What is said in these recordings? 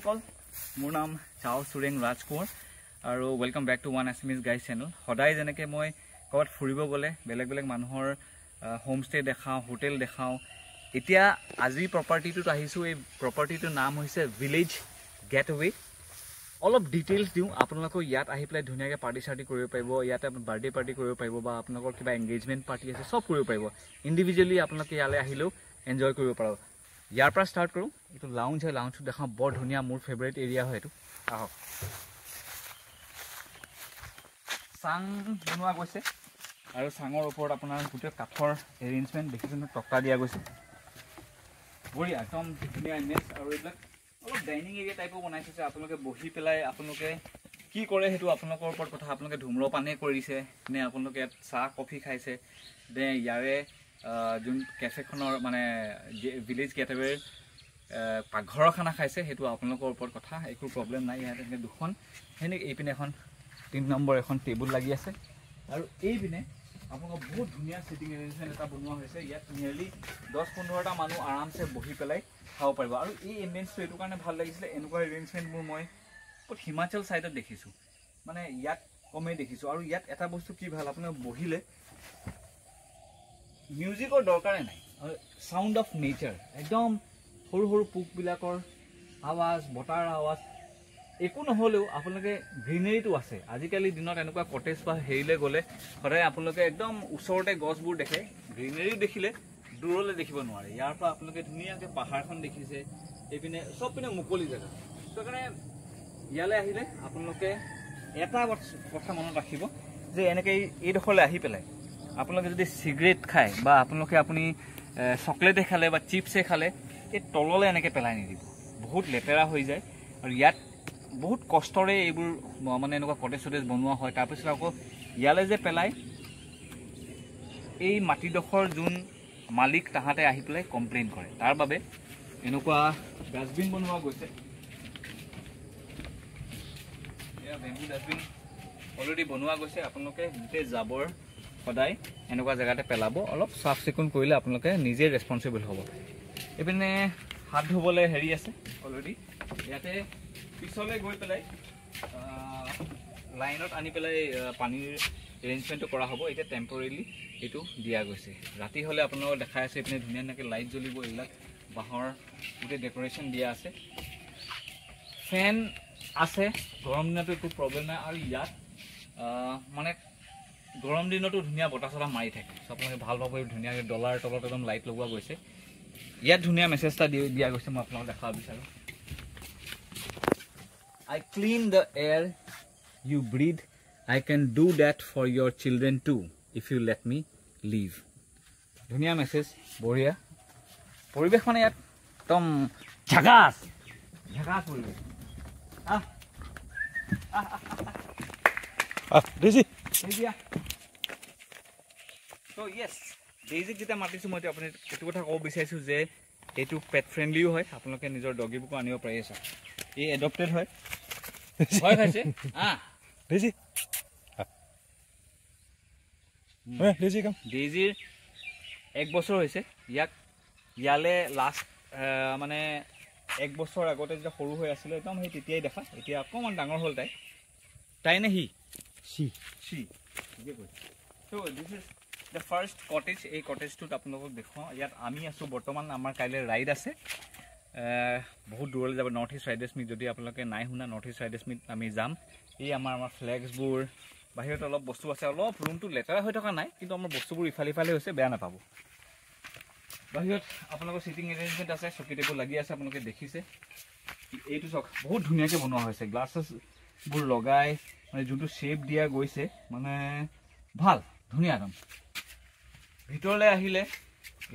সকল মোৰ নাম চাও সুৰেং ৰাজকুমাৰ আৰু welcome back to one SMS guide channel সদায় যেনেকৈ মই ক'ৰবাত ফুৰিব গ'লে বেলেগ বেলেগ মানুহৰ হোমষ্টে দেখাওঁ হোটেল দেখাওঁ এতিয়া আজি প্ৰপাৰ্টিটোত আহিছোঁ এই প্ৰপাৰ্টিটোৰ নাম হৈছে ভিলেজ গেটৱে অলপ ডিটেইলছ দিওঁ আপোনালোকক ইয়াত আহি পেলাই ধুনীয়াকৈ পাৰ্টি চাৰ্টি কৰিব পাৰিব ইয়াতে আপুনি বাৰ্থডে পাৰ্টি কৰিব পাৰিব বা আপোনালোকৰ কিবা এংগেজমেণ্ট পাৰ্টি আছে চব কৰিব পাৰিব ইণ্ডিভিজুৱেলি আপোনালোকে ইয়ালৈ আহিলেও এনজয় কৰিব পাৰিব ইয়াৰ পৰা ষ্টাৰ্ট কৰোঁ এইটো লাউঞ্জ হয় লাউঞ্জটো দেখাওঁ বৰ ধুনীয়া মোৰ ফেভৰেট এৰিয়া হয় এইটো আহক চাং বনোৱা গৈছে আৰু চাঙৰ ওপৰত আপোনাৰ গোটেই কাঠৰ এৰেঞ্জমেণ্ট দেখিছোঁ টক্টা দিয়া গৈছে বঢ়িয়া একদম ধুনীয়া ইমেজ আৰু এইবিলাক অলপ ডাইনিং এৰিয়া টাইপো বনাই থৈছে আপোনালোকে বহি পেলাই আপোনালোকে কি কৰে সেইটো আপোনালোকৰ ওপৰত কথা আপোনালোকে ধূম্ৰপানে কৰিছে নে আপোনালোকে ইয়াত চাহ কফি খাইছে নে ইয়াৰে যোন কেফেখনৰ মানে ভিলেজ গেটৱেৰ পাকঘৰৰ খানা খাইছে সেইটো আপোনালোকৰ ওপৰত কথা একো প্ৰব্লেম নাই ইয়াত এনেকৈ দুখন সেনেকৈ এইপিনে এখন 3 নম্বৰ এখন টেবুল লাগি আছে আৰু এইপিনে আপোনালোকৰ বহুত ধুনীয়া চিটিং এৰেঞ্জমেণ্ট এটা বনোৱা হৈছে ইয়াত নিয়াৰলি 10-15টা মানুহ আৰামছে বহি পেলাই খাব পাৰিব আৰু এই এম্বিয়েন্সটো এইটো কাৰণে ভাল লাগিছিলে এনেকুৱা এৰেঞ্জমেণ্টবোৰ মই হিমাচল ছাইডত দেখিছোঁ মানে ইয়াত কমেই দেখিছোঁ আৰু ইয়াত এটা বস্তু কি ভাল আপোনাৰ বহিলে মিউজিকৰ দৰকাৰে নাই সাউণ্ড অফ নেচাৰ একদম সৰু সৰু পোকবিলাকৰ আৱাজ বতাৰ আৱাজ একো নহ'লেও আপোনালোকে গ্ৰীনেৰীটো আছে আজিকালি দিনত এনেকুৱা কটেজ বা হেৰিলৈ গ'লে সদায় আপোনালোকে একদম ওচৰতে গছবোৰ দেখে গ্ৰীনেৰীও দেখিলে দূৰলৈ দেখিব নোৱাৰে ইয়াৰ পৰা আপোনালোকে ধুনীয়াকৈ পাহাৰখন দেখিছে এইপিনে চব পিনে মুকলি জেগা সেইকাৰণে ইয়ালৈ আহিলে আপোনালোকে এটা কথা মনত ৰাখিব যে এনেকৈ এইডোখৰলৈ আহি পেলাই আপোনালোকে যদি চিগাৰেট খায় বা আপোনালোকে আপুনি চকলেটে খালে বা চিপছে খালে এই তললৈ এনেকৈ পেলাই নিদিব বহুত লেতেৰা হৈ যায় আৰু ইয়াত বহুত কষ্টৰে এইবোৰ মানে এনেকুৱা কটেজ চটেজ বনোৱা হয় তাৰপিছত আকৌ ইয়ালৈ যে পেলাই এই মাটিডোখৰ যোন মালিক তাহাঁতে আহি পেলাই কমপ্লেইন কৰে তাৰ বাবে এনেকুৱা ডাষ্টবিন বনোৱা গৈছে এয়া বেম্বু ডাষ্টবিন অলৰেডি বনোৱা গৈছে আপোনালোকে গোটেই জাবৰ সদায় এনেকুৱা জেগাতে পেলাব অলপ চাফ চিকুণ কৰিলে আপোনালোকে নিজে ৰেছপনচিবল হ'ব এইপিনে হাত ধুবলৈ হেৰি আছে অলৰেডি ইয়াতে পিছলৈ গৈ পেলাই লাইনত আনি পেলাই পানীৰ এৰেঞ্জমেণ্টটো কৰা হ'ব এতিয়া টেম্পৰেলি এইটো দিয়া গৈছে ৰাতি হ'লে আপোনালোকক দেখাই আছে এইপিনে ধুনীয়া ধুনীয়াকৈ লাইট জ্বলিব এইবিলাক বাঁহৰ গোটেই ডেক'ৰেশ্যন দিয়া আছে ফেন আছে গৰম দিনতো একো প্ৰব্লেম নাই আৰু ইয়াত মানে গৰম দিনতো ধুনীয়া বতাহ চতাহ মাৰি থাকে চ' আপোনালোকে ভাল পাব ধুনীয়াকৈ ডলাৰ তলত একদম লাইট লগোৱা গৈছে ইয়াত ধুনীয়া মেছেজ এটা দিয়া গৈছে মই আপোনালোকক দেখাব বিচাৰোঁ I clean the air you breathe. I can do that for your children too if you let me live. ধুনীয়া মেছেজ বঢ়িয়া পৰিৱেশ মানে ইয়াত একদম ঝাকাছ পৰিৱেশ ডেইজি তো য়েছ ডেইজিক যেতিয়া মাতিছোঁ মই আপুনি এইটো কথা ক'ব বিচাৰিছোঁ যে এইটো পেট ফ্ৰেণ্ডলিও হয় আপোনালোকে নিজৰ ডগীবোৰকো আনিব পাৰি আছে এই এডপ্টেড হয় ভয় খাইছে ডেইজি ডেইজি কাম ডেইজিৰ 1 বছৰ হৈছে ইয়ালে লাষ্ট মানে 1 বছৰ আগতে যেতিয়া সৰু হৈ আছিলে একদম সেই তেতিয়াই দেখা এতিয়া অকণমান ডাঙৰ হ'ল তাই নে সি ঠিকে কৈছে ত' this is the first cottage এই কটেজটোত আপোনালোকক দেখুৱাওঁ ইয়াত আমি আছোঁ বৰ্তমান আমাৰ কাইলৈ ৰাইড আছে বহুত দূৰলৈ যাব নৰ্থ ইষ্ট ৰাইডাৰ্ছ মিট যদি আপোনালোকে নাই শুনা নৰ্থ ইষ্ট ৰাইডাৰ্ছ মিট আমি যাম এই আমাৰ ফ্লেগছবোৰ বাহিৰত অলপ বস্তু আছে অলপ ৰুমটো লেতেৰা হৈ থকা নাই কিন্তু আমাৰ বস্তুবোৰ ইফালে হৈছে বেয়া নাপাব বাহিৰত আপোনালোকৰ চিটিং এৰেঞ্জমেণ্ট আছে চকী টেবুল লাগি আছে আপোনালোকে দেখিছে এইটো চাওক বহুত ধুনীয়াকৈ বনোৱা হৈছে গ্লাছেছবোৰ লগাই মানে যোনটো শ্বেপ দিয়া গৈছে মানে ভাল ধুনীয়া একদম ভিতৰলৈ আহিলে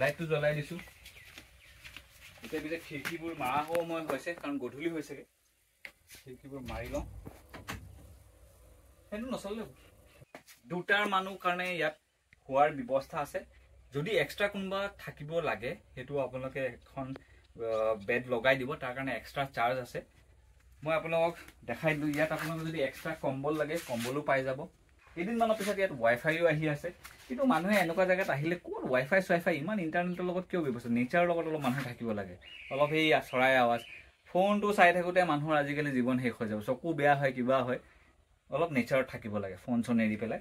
লাইটটো জ্বলাই দিছোঁ এতিয়া পিছে খিৰিকীবোৰ মাৰা সময় হৈছে কাৰণ গধূলি হৈছেগৈ খিৰিকীবোৰ মাৰি লওঁ সেইটো নচলে দুটাৰ মানুহ কাৰণে ইয়াত খোৱাৰ ব্যৱস্থা আছে যদি এক্সট্ৰা কোনোবা থাকিব লাগে সেইটো আপোনালোকে এখন বেড লগাই দিব তাৰ কাৰণে এক্সট্ৰা চাৰ্জ আছে মই আপোনালোকক দেখাই দিলোঁ ইয়াত আপোনালোকে যদি এক্সট্ৰা কম্বল লাগে কম্বলো পাই যাব কেইদিনমানৰ পিছত ইয়াত ৱাইফাইও আহি আছে কিন্তু মানুহে এনেকুৱা জেগাত আহিলে ক'ত ৱাইফাই ইমান ইণ্টাৰনেটৰ লগত কিয় ব্যৱস্থা নেচাৰৰ লগত অলপ মানুহে থাকিব লাগে অলপ এই চৰাই আৱাজ ফোনটো চাই থাকোঁতে মানুহৰ আজিকালি জীৱন শেষ হৈ যাব, চকু বেয়া হয়, কিবা হয়। অলপ নেচাৰত থাকিব লাগে, ফোন চোন এৰি পেলাই।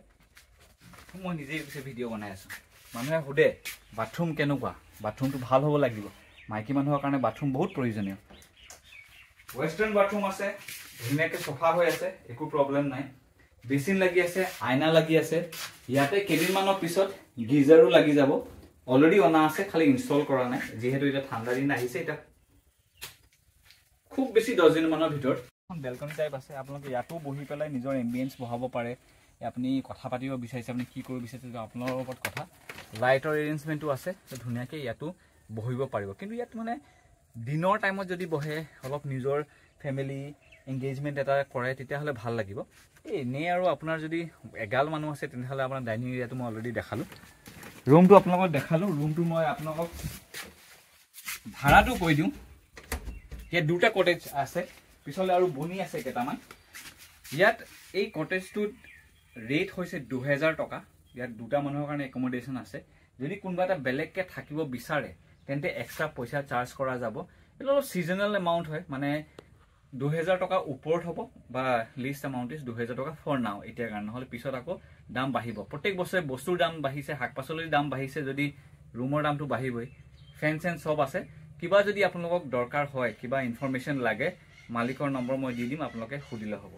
মই নিজেই পিছে ভিডিঅ' বনাই আছোঁ। মানুহে সোধে বাথৰুম কেনেকুৱা, বাথৰুমটো ভাল হ'ব লাগিব। মাইকী মানুহৰ কাৰণে বাথৰুম বহুত প্ৰয়োজনীয়। ৱেষ্টাৰ্ণ বাথৰুম আছে, ধুনীয়াকৈ চফা হৈ আছে, একো প্ৰব্লেম নাই। বেচিন লাগি আছে, আইনা লাগি আছে। ইয়াতে কেইদিনমানৰ পিছত গিজাৰো লাগি যাব। অলৰেডি অনা আছে, খালি ইনষ্টল কৰা নাই, যিহেতু এতিয়া ঠাণ্ডা দিন আহিছে। এতিয়া খুব বেছি 10 দিনমানৰ ভিতৰত এখন বেলকনি টাইপ আছে। আপোনালোকে ইয়াতো বহি পেলাই নিজৰ এম্বিয়েঞ্চ বহাব পাৰে। আপুনি কথা পাতিব বিচাৰিছে, আপুনি কি কৰিব বিচাৰিছে, আপোনাৰ ওপৰত কথা। লাইটৰ এৰেঞ্জমেণ্টটো আছে, ধুনীয়াকৈ ইয়াতো বহিব পাৰিব। কিন্তু ইয়াত মানে দিনৰ টাইমত যদি বহে, অলপ নিজৰ ফেমিলি এংগেজমেণ্ট এটা কৰে, তেতিয়াহ'লে ভাল লাগিব। এনেই আৰু আপোনাৰ যদি এগাল মানুহ আছে, তেনেহ'লে আপোনাৰ ডাইনিং এৰিয়াটো মই অলৰেডি দেখালোঁ। ৰুমটো আপোনালোকক দেখালোঁ। ৰুমটো মই আপোনালোকক ভাড়াটো কৈ দিওঁ। ইয়াত 2টা কটেজ আছে, পিছলৈ আৰু বনি আছে কেইটামান। ইয়াত এই কটেজটোত ৰেট হৈছে 2000 টকা। ইয়াত 2টা মানুহৰ কাৰণে একমডেশ্যন আছে। যদি কোনোবা এটা বেলেগকৈ থাকিব বিচাৰে, তেন্তে এক্সট্ৰা পইচা চাৰ্জ কৰা যাব। এইটো অলপ ছিজনেল এমাউণ্ট হয়, মানে 2000 টকা ওপৰত হ'ব, বা লিষ্ট এমাউণ্ট ইজ 2000 টকা ফৰ নাও, এতিয়াৰ কাৰণে। নহ'লে পিছত আকৌ দাম বাঢ়িব। প্ৰত্যেক বছৰে বস্তুৰ দাম বাঢ়িছে, শাক পাচলিৰ দাম বাঢ়িছে, যদি ৰুমৰ দামটো বাঢ়িবই। ফেন চেন চব আছে। কিবা যদি আপোনালোকক দৰকাৰ হয়, কিবা ইনফৰমেশ্যন লাগে, মালিকৰ নম্বৰ মই দি দিম, আপোনালোকে সুধিলে হ'ব।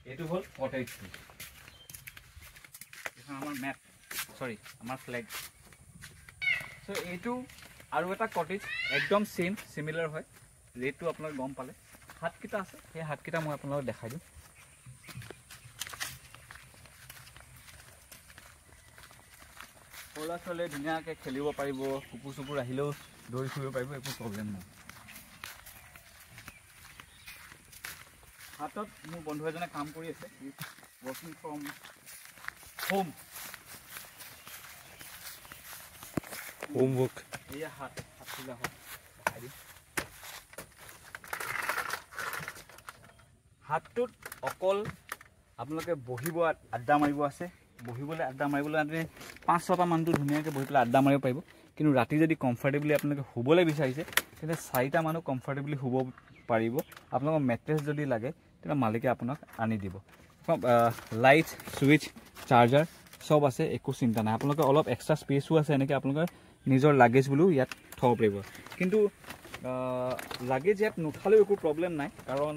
এইটো হ'ল কটেজটো। এইখন আমাৰ মেপ, আমাৰ ফ্লেগ। চ' এইটো আৰু এটা কটেজ, একদম চিমিলাৰ হয়। ৰেটটো আপোনালোকে গম পালে। হাতকেইটা আছে, সেই হাতকেইটা মই আপোনালোকক দেখাই দিম। সৰু ল'ৰা ছোৱালীয়ে ধুনীয়াকৈ খেলিব পাৰিব, কুকুৰ চুকুৰ আহিলেও দৌৰি ফুৰিব পাৰিব, একো প্ৰব্লেম নাই। হাতত মোৰ বন্ধু এজনে কাম কৰি আছে, ৱৰ্কিং ফ্ৰম হোম। হোমৱৰ্ক। এয়া হাতটোলা হয়, দেখাই দিম। হাতটোত অকল আপোনালোকে বহিব, আড্ডা মাৰিব আছে। বহিবলৈ আড্ডা মাৰিবলৈ আপুনি 5-6টা মানুহটো ধুনীয়াকৈ বহি পেলাই আড্ডা মাৰিব পাৰিব। কিন্তু ৰাতি যদি কমফৰ্টেবলি আপোনালোকে শুবলৈ বিচাৰিছে, তেন্তে 4টা মানুহ কমফৰ্টেবলি শুব পাৰিব। আপোনালোকৰ মেট্ৰেছ যদি লাগে, তেতিয়া মালিকে আপোনাক আনি দিব। লাইট, ছুইচ, চাৰ্জাৰ চব আছে, একো চিন্তা নাই। আপোনালোকে অলপ এক্সট্ৰা স্পেচো আছে, এনেকৈ আপোনালোকে নিজৰ লাগেজ বুলিও ইয়াত থ'ব পাৰিব। কিন্তু লাগেজ ইয়াত নুঠালেও একো প্ৰব্লেম নাই, কাৰণ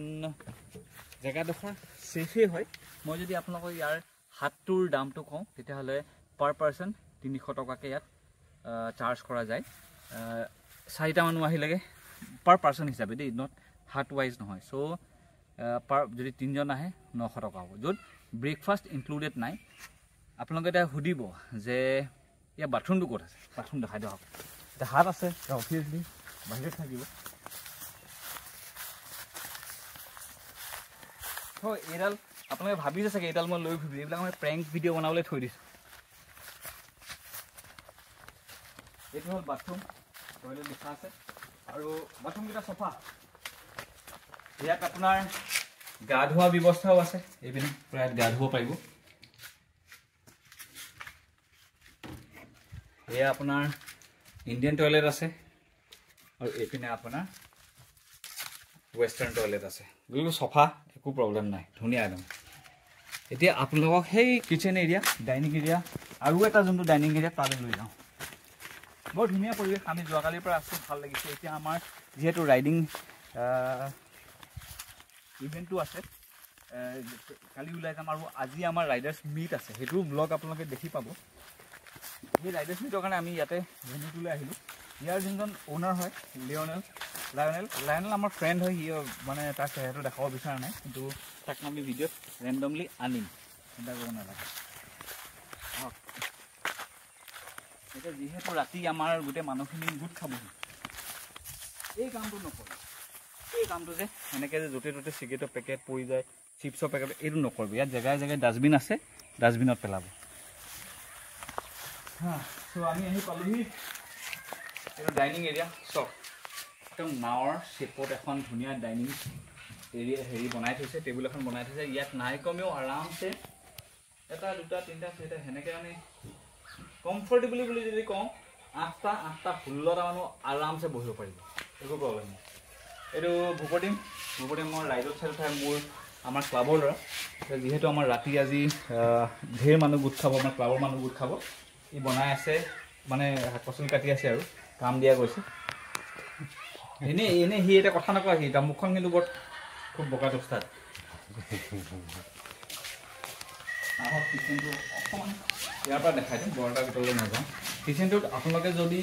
জেগাডোখৰ ছেফেই হয়। মই যদি আপোনালোকক ইয়াৰ হাতটোৰ দামটো কওঁ, তেতিয়াহ'লে পাৰ পাৰ্চন 300 টকাকৈ ইয়াত চাৰ্জ কৰা যায়। 4টা মানুহ আহিলেগে পাৰ পাৰ্চন হিচাপে দেই, নট হাত ৱাইজ নহয়। চ' যদি 3জন আহে 900 টকা হ'ব, য'ত ব্ৰেকফাষ্ট ইনক্লুডেড নাই। আপোনালোকে এতিয়া সুধিব যে ইয়াৰ বাথৰুমটো ক'ত আছে, বাথৰুম দেখাই দিয়ক। এতিয়া হাত আছে, অফিচিয়েলি বাহিৰত থাকিব। হয়, এইডাল আপোনালোকে ভাবিছে চাগে এইডাল মই লৈ ফুৰিছোঁ, এইবিলাক মই প্ৰেংক ভিডিঅ' বনাবলৈ থৈ দিছোঁ। এইটো হ'ল বাথৰুম, টয়লেট লিখা আছে, আৰু বাথৰুমকেইটা চফা। ইয়াত আপোনাৰ গা ধোৱা ব্যৱস্থাও আছে, এইপিনে প্ৰায় গা ধুব পাৰিব। এয়া আপোনাৰ ইণ্ডিয়ান টয়লেট আছে, আৰু এইপিনে আপোনাৰ ৱেষ্টাৰ্ণ টয়লেট আছে। গতিকে চফা, একো প্ৰব্লেম নাই, ধুনীয়া একদম। এতিয়া আপোনালোকক সেই কিটচেন এৰিয়া, ডাইনিং এৰিয়া, আৰু এটা যোনটো ডাইনিং এৰিয়া তালৈ লৈ যাওঁ। বৰ ধুনীয়া পৰিৱেশ, আমি যোৱাকালিৰ পৰা আছোঁ, ভাল লাগিছে। এতিয়া আমাৰ যিহেতু ৰাইডিং ইভেণ্টটো আছে, কালি ওলাই যাম, আৰু আজি আমাৰ ৰাইডাৰ্ছ মিট আছে, সেইটো ব্লগ আপোনালোকে দেখি পাব। সেই ৰাইডাৰ্ছ মিটৰ কাৰণে আমি ইয়াতে ভেন্যুটোলৈ আহিলোঁ। ইয়াৰ যোনজন অ'নাৰ হয় লায়নেল আমাৰ ফ্ৰেণ্ড হয়। সি মানে তাৰ চেহেৰাটো দেখাব বিচৰা নাই, কিন্তু তাক আমি ভিডিঅ'ত ৰেণ্ডমলি আনিম, চিন্তা কৰিব নালাগে। এতিয়া যিহেতু ৰাতি আমাৰ গোটেই মানুহখিনি গোট খাবহি, এই কামটো নকৰে। এই কামটো যে এনেকৈ যে য'তে ত'তে চিগাৰেটৰ পেকেট পৰি যায়, চিপছৰ পেকেট, এইটো নকৰিব। ইয়াত জেগাই জেগাই ডাষ্টবিন আছে, ডাষ্টবিনত পেলাব। চ' আমি আহি পালোহি, এইটো ডাইনিং এৰিয়া। চব একদম নাৱৰ শ্বেপত এখন ধুনীয়া ডাইনিং এৰিয়া বনাই থৈছে, টেবুল এখন বনাই থৈছে। ইয়াত নাই কমেও আৰামছে 1, 2, 3, 4 সেনেকৈ আমি কমফৰ্টেবলি বুলি যদি কওঁ 8টা 16টা মানুহ আৰামছে বহিব পাৰিব, একো প্ৰব্লেম নাই। এইটো ভূপতিমৰ ৰাইজৰ চাইড উঠাই মোৰ আমাৰ ক্লাবৰ ল'ৰা যিহেতু আমাৰ ৰাতি আজি ঢেৰ মানুহ গোট খাব আমাৰ ক্লাবৰ মানুহ গোট খাব ই বনাই আছে মানে শাক পাচলি কাটি আছে আৰু কাম দিয়া গৈছে এনে সি এটা কথা নকয় সি তাৰ মুখখন কিন্তু বৰ খুব বকা দস্তাত আহক কিচেনটো অকণমান ইয়াৰ পৰা দেখাই দিম বৰ এটা ভিতৰলৈ নাযাওঁ কিচেনটোত আপোনালোকে যদি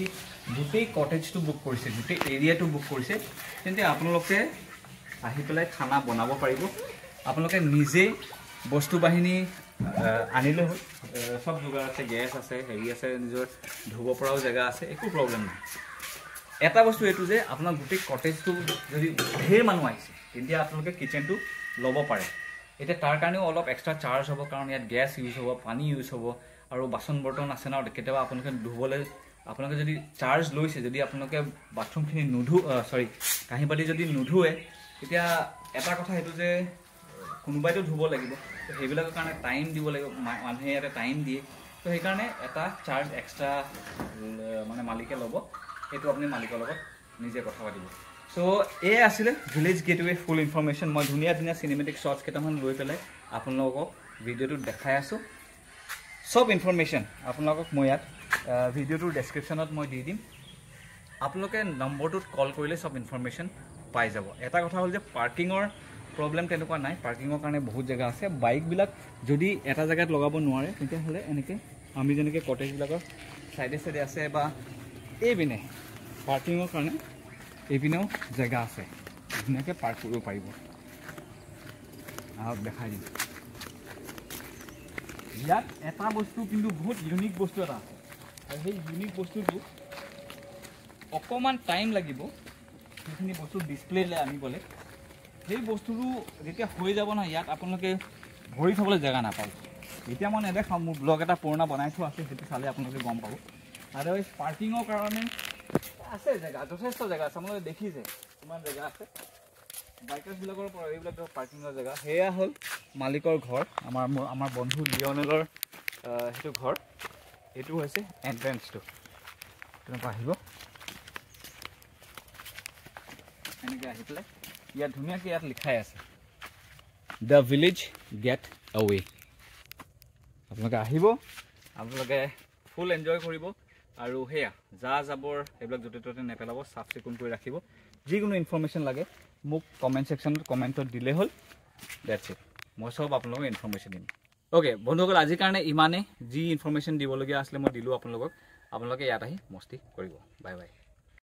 গোটেই কটেজটো বুক কৰিছে গোটেই এৰিয়াটো বুক কৰিছে তেন্তে আপোনালোকে আহি পেলাই খানা বনাব পাৰিব আপোনালোকে নিজে বস্তু বাহিনী আনিলে হ'ল সব যোগাৰ আছে গেছ আছে হেৰি আছে নিজৰ ধুব পৰাও জেগা আছে একো প্ৰব্লেম নাই এটা বস্তু এইটো যে আপোনাৰ গোটেই কটেজটো যদি ঢেৰ মানুহ আহিছে তেতিয়া আপোনালোকে কিচেনটো ল'ব পাৰে এতিয়া তাৰ কাৰণেও অলপ এক্সট্ৰা চাৰ্জ হ'ব কাৰণ ইয়াত গেছ ইউজ হ'ব পানী ইউজ হ'ব আৰু বাচন বৰ্তন আছে ন কেতিয়াবা আপোনালোকে ধুবলৈ আপোনালোকে যদি চাৰ্জ লৈছে যদি আপোনালোকে বাথৰুমখিনি কাঁহী বাতি যদি নুধুৱে তেতিয়া এটা কথা সেইটো যে কোনোবাইতো ধুব লাগিব তো সেইবিলাকৰ কাৰণে টাইম দিব লাগিব মানুহে ইয়াতে টাইম দিয়ে তো সেইকাৰণে এটা চাৰ্জ এক্সট্ৰা মানে মালিকে ল'ব সেইটো আপুনি মালিকৰ লগত নিজে কথা পাতিব সো এই আছিলে ভিলেজ গেটৱে ফুল ইনফৰমেশ্যন মই ধুনীয়া চিনেমেটিক শ্বটছ কেইটামান লৈ পেলাই আপোনালোকক ভিডিঅ'টোত দেখাই আছোঁ সব ইনফৰমেশ্যন আপোনালোকক মই ইয়াত ভিডিঅ'টোৰ ডেছক্ৰিপশ্যনত মই দি দিম আপোনালোকে নম্বৰটোত কল কৰিলে সব ইনফৰমেশ্যন পাই যাব এটা কথা হ'ল যে পাৰ্কিঙৰ প্ৰব্লেম তেনেকুৱা নাই পাৰ্কিঙৰ কাৰণে বহুত জেগা আছে বাইকবিলাক যদি এটা জেগাত লগাব নোৱাৰে তেতিয়াহ'লে এনেকৈ আমি যেনেকৈ কটেজবিলাকৰ চাইডে চাইডে আছে বা এইপিনে পাৰ্কিঙৰ কাৰণে এইপিনেও জেগা আছে ধুনীয়াকৈ পাৰ্ক কৰিব পাৰিব আহক দেখাই দিম ইয়াত এটা বস্তু কিন্তু বহুত ইউনিক বস্তু এটা আছে আৰু সেই ইউনিক বস্তুটো অকণমান টাইম লাগিব সেইখিনি বস্তু ডিছপ্লেলৈ আনিবলৈ সেই বস্তুটো যেতিয়া হৈ যাব নহয় ইয়াত আপোনালোকে ভৰি থ'বলৈ জেগা নাপাব এতিয়া মই নেদেখাওঁ মোৰ ব্লগ এটা পুৰণা বনাই থোৱা আছে সেইটো চালে আপোনালোকে গম পাব আদাৰৱাইজ পাৰ্কিঙৰ কাৰণে আছে জেগা যথেষ্ট জেগা আছে আপোনালোকে দেখিছে কিমান জেগা আছে বাইকাৰ্ছবিলাকৰ পৰা এইবিলাক পাৰ্কিঙৰ জেগা সেয়া হ'ল মালিকৰ ঘৰ আমাৰ বন্ধু লিঅনেলৰ সেইটো ঘৰ এইটো হৈছে এণ্ট্ৰেঞ্চটো তেনেকুৱা আহিব এনেকৈ আহি পেলাই ইয়াত ধুনীয়াকৈ ইয়াত লিখাই আছে দ্য ভিলেজ গেট আৱে আপোনালোকে আহিব আপোনালোকে ফুল এনজয় কৰিব আৰু সেয়া জাবৰ এইবিলাক য'তে ত'তে নেপেলাব চাফ চিকুণ কৰি ৰাখিব যিকোনো ইনফৰমেশ্যন লাগে মোক কমেণ্ট ছেকশ্যনত কমেণ্টত দিলেই হ'ল ডেটছ ইট মই চব আপোনালোকক ইনফৰমেশ্যন দিম অ'কে বন্ধুসকল আজিৰ কাৰণে ইমানেই যি ইনফৰমেশ্যন দিবলগীয়া আছিলে মই দিলোঁ আপোনালোকক আপোনালোকে ইয়াত আহি মস্তি কৰিব বাই বাই